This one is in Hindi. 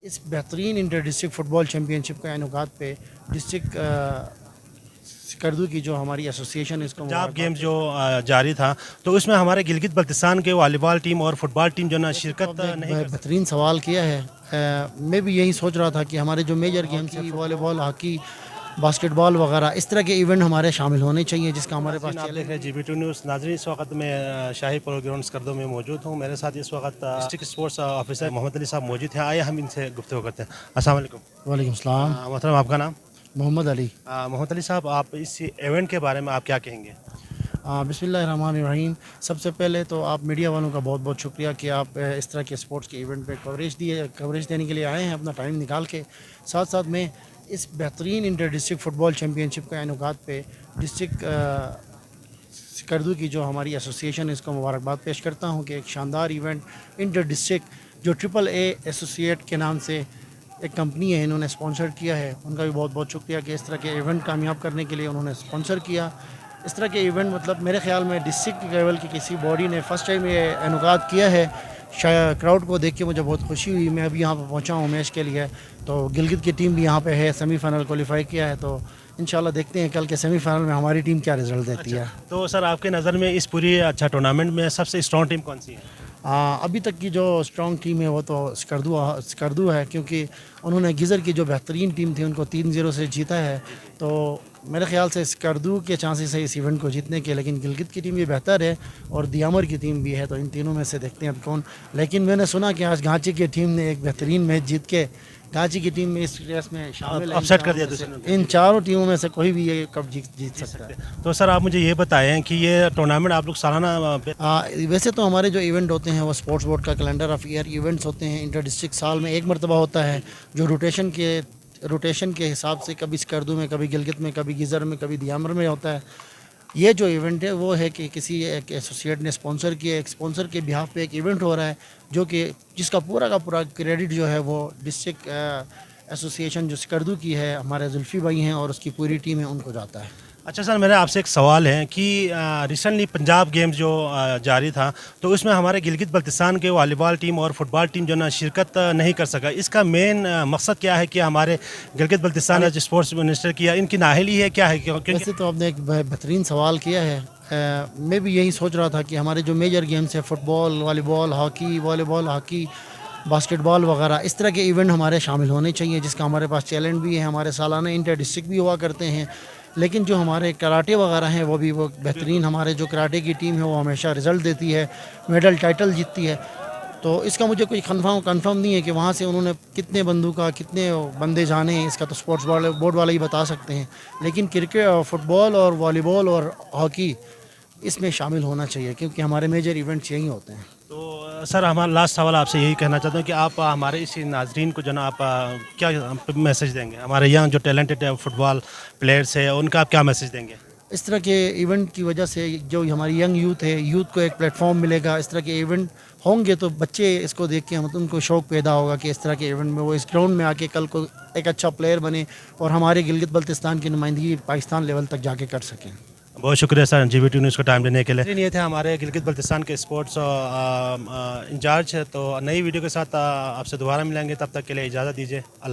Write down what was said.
इस बेहतरीन इंटर डिस्ट्रिक्ट फ़ुटबॉल चैम्पियनशिप का इनेकाद पे डिस्ट्रिक्ट स्कर्दू की जो हमारी एसोसिएशन है इसको पंजाब गेम्स जो जारी था, तो उसमें हमारे गिलगित बल्तिस्तान के वॉलीबॉल टीम और फुटबॉल टीम जो ना शिरकत नहीं कर बेहतरीन सवाल किया है। मैं भी यही सोच रहा था कि हमारे जो मेजर गेम्स हैं वॉलीबॉल, हॉकी, बास्केटबॉल वगैरह इस तरह के इवेंट हमारे शामिल होने चाहिए जिसका हमारे पास आप देख रहे हैं GB2 न्यूज़। नाज़रीन, इस वक्त मैं शाही प्रो ग्राउंड स्कर्दो में मौजूद हूँ। मेरे साथ इस वक्त district sports officer Mohammad Ali साहब मौजूद हैं। आइए हम इनसे गुफ्तगू करते हैं। अस्सलाम वालेकुम। वालेकुम सलाम। मोहतरम, आपका नाम? मोहम्मद अली। मोहम्मद अली साहब, आप इस इवेंट के बारे में आप क्या कहेंगे? बिस्मिल्लाहिर्रहमानिर्रहीम। सबसे पहले तो आप मीडिया वालों का बहुत बहुत शुक्रिया कि आप इस तरह के स्पोर्ट्स के इवेंट पे कवरेज देने के लिए आए हैं अपना टाइम निकाल के। साथ साथ में इस बेहतरीन इंटर डिस्ट्रिक्ट फ़ुटबॉल चैम्पियनशिप का इनेकाद पे डिस्ट्रिक्ट स्कर्दू की जो हमारी एसोसिएशन है इसको मुबारकबाद पेश करता हूँ कि एक शानदार इवेंट इंटर डिस्ट्रिक्ट जो AAA एसोसिएट के नाम से एक कंपनी है, इन्होंने स्पॉन्सर किया है। उनका भी बहुत बहुत शुक्रिया कि इस तरह के इवेंट कामयाब करने के लिए उन्होंने स्पॉन्सर किया। इस तरह के इवेंट मतलब मेरे ख्याल में डिस्ट्रिक्ट लेवल की किसी बॉडी ने फ़र्स्ट टाइम ये इनेकाद किया है। शायद क्राउड को देख के मुझे बहुत खुशी हुई। मैं अभी यहाँ पर पहुँचा हूँ मैच के लिए, तो गिलगित की टीम भी यहाँ पे है, सेमीफाइनल क्वालिफाई किया है। तो इंशाल्लाह देखते हैं कल के सेमीफाइनल में हमारी टीम क्या रिजल्ट देती है। तो सर, आपके नज़र में इस पूरी टूर्नामेंट में सबसे स्ट्रॉन्ग टीम कौन सी है? अभी तक की जो स्ट्रॉन्ग टीम है वो तो स्कर्दू है, क्योंकि उन्होंने गिज़र की जो बेहतरीन टीम थी उनको 3-0 से जीता है। तो मेरे ख्याल से स्कर्दू के चांसेस है इस इवेंट को जीतने के, लेकिन गिलगित की टीम भी बेहतर है और दियामर की टीम भी है। तो इन तीनों में से देखते हैं अब कौन। लेकिन मैंने सुना कि आज घांची की टीम ने एक बेहतरीन मैच जीत के घांची की टीम में इस रेस में शामिल है। अपसेट कर दिया दूसरे। इन चारों टीमों में से कोई भी ये कप जीत सकता है। तो सर, आप मुझे ये बताएं कि ये टूर्नामेंट आप लोग सालाना वैसे तो हमारे जो इवेंट होते हैं वो स्पोर्ट्स बोर्ड का कैलेंडर ऑफ ईयर इवेंट्स होते हैं। इंटर डिस्ट्रिक्ट साल में एक मरतबा होता है, जो रोटेशन के हिसाब से कभी स्कर्दू में, कभी गिलगित में, कभी गिज़र में, कभी दियामर में होता है। ये जो इवेंट है वो है कि किसी एक एसोसिएट ने स्पॉन्सर किया, एक स्पॉन्सर के बिहाफ पे एक इवेंट हो रहा है जो कि जिसका पूरा का पूरा क्रेडिट जो है वो डिस्ट्रिक्ट एसोसिएशन जो स्कर्दू की है, हमारे जुल्फ़ी भाई हैं और उसकी पूरी टीम है, उनको जाता है। अच्छा सर, मेरा आपसे एक सवाल है कि रिसेंटली पंजाब गेम्स जो जारी था, तो उसमें हमारे गिलगित बल्तिस्तान के वॉलीबॉल टीम और फुटबॉल टीम जो ना शिरकत नहीं कर सका। इसका मेन मकसद क्या है कि हमारे गिलगित बल्तिस्तान जो स्पोर्ट्स मिनिस्टर किया, इनकी नाअहली है क्या है? क्योंकि वैसे तो आपने एक बेहतरीन सवाल किया है। मैं भी यही सोच रहा था कि हमारे जो मेजर गेम्स है फुटबॉल, वॉलीबॉल, हॉकी, बास्केटबॉल वगैरह इस तरह के इवेंट हमारे शामिल होने चाहिए जिसका हमारे पास चैलेंज भी है। हमारे सालाना इंटर डिस्ट्रिक्ट भी हुआ करते हैं। लेकिन जो हमारे कराटे वगैरह हैं वो बेहतरीन, हमारे जो कराटे की टीम है वो हमेशा रिज़ल्ट देती है, मेडल टाइटल जीतती है। तो इसका मुझे कोई कंफर्म नहीं है कि वहाँ से उन्होंने कितने बंदूका, कितने बंदे जाने हैं, इसका तो स्पोर्ट्स बोर्ड वाले ही बता सकते हैं। लेकिन क्रिकेट, फुटबॉल और वॉलीबॉल और हॉकी इसमें शामिल होना चाहिए क्योंकि हमारे मेजर इवेंट्स यही होते हैं। तो सर, हमारा लास्ट सवाल आपसे यही कहना चाहता हूँ कि आप हमारे इस नाजरीन को जो ना आप क्या मैसेज देंगे? हमारे यहाँ जो टैलेंटेड फुटबॉल प्लेयर्स है उनका आप क्या मैसेज देंगे? इस तरह के इवेंट की वजह से जो हमारी यंग यूथ है, यूथ को एक प्लेटफॉर्म मिलेगा। इस तरह के इवेंट होंगे तो बच्चे इसको देख के उनको शौक़ पैदा होगा कि इस तरह के इवेंट में वो इस ग्राउंड में आके कल को एक अच्छा प्लेयर बने और हमारे गिलगित बल्तिस्तान की नुमाइंदगी पाकिस्तान लेवल तक जाके कर सकें। बहुत शुक्रिया सर GB2 न्यूज़ को टाइम देने के लिए। ये थे हमारे गिलगित बल्तिस्तान के स्पोर्ट्स इंचार्ज है। तो नई वीडियो के साथ आपसे दोबारा मिलेंगे, तब तक के लिए इजाज़त दीजिए। अल्लाह।